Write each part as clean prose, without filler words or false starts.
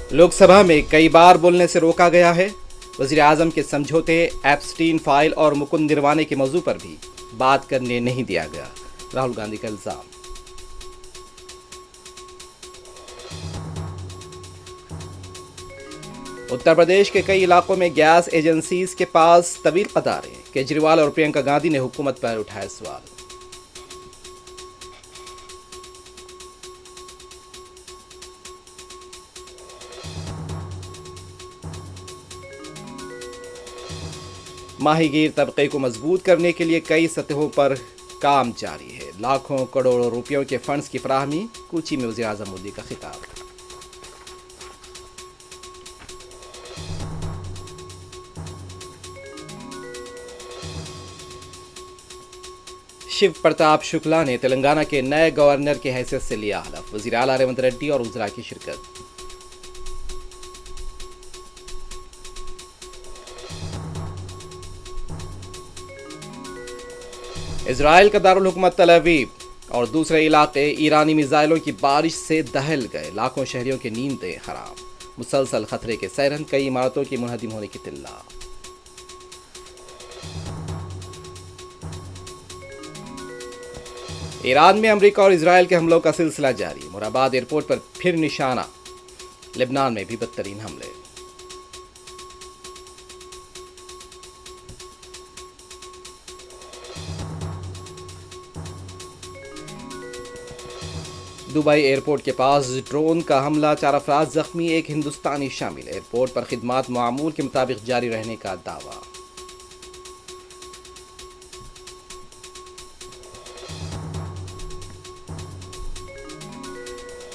लोकसभा में कई बार बोलने से रोका गया है। वजीर आजम के समझौते, एप्स्टीन फाइल और मुकुंद निरवाने के मौजू पर भी बात करने नहीं दिया गया, राहुल गांधी का इल्जाम। उत्तर प्रदेश के कई इलाकों में गैस एजेंसीज के पास तवील कतारें। केजरीवाल और प्रियंका गांधी ने हुकूमत पर उठाए सवाल। माहीगीर तबके को मजबूत करने के लिए कई सतहों पर काम जारी है। लाखों करोड़ों रुपयों के फंड्स की फराहमी। कोची में वज़ीर आज़म मोदी का खिताब। शिव प्रताप शुक्ला ने तेलंगाना के नए गवर्नर की हैसियत से लिया हलफ। वज़ीर आला रेवंत रेड्डी और उज़रा की शिरकत। इजराइल का दारुल हुकूमत तल अवीव और दूसरे इलाके ईरानी मिसाइलों की बारिश से दहल गए। लाखों शहरियों की नींदें हराम। मुसलसल खतरे के सैरन, कई इमारतों की मुनहदिम होने की तिल्ला। ईरान में अमेरिका और इजराइल के हमलों का सिलसिला जारी। मुराबाद एयरपोर्ट पर फिर निशाना। लेबनान में भी बदतरीन हमले। दुबई एयरपोर्ट के पास ड्रोन का हमला, 4 अफराद जख्मी, 1 हिंदुस्तानी शामिल। एयरपोर्ट पर खिदमात मामूल के मुताबिक जारी रहने का दावा।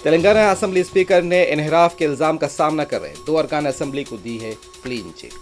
तेलंगाना असेंबली स्पीकर ने इनहराफ के इल्जाम का सामना कर रहे 2 अरकान असेंबली को दी है क्लीन चिट।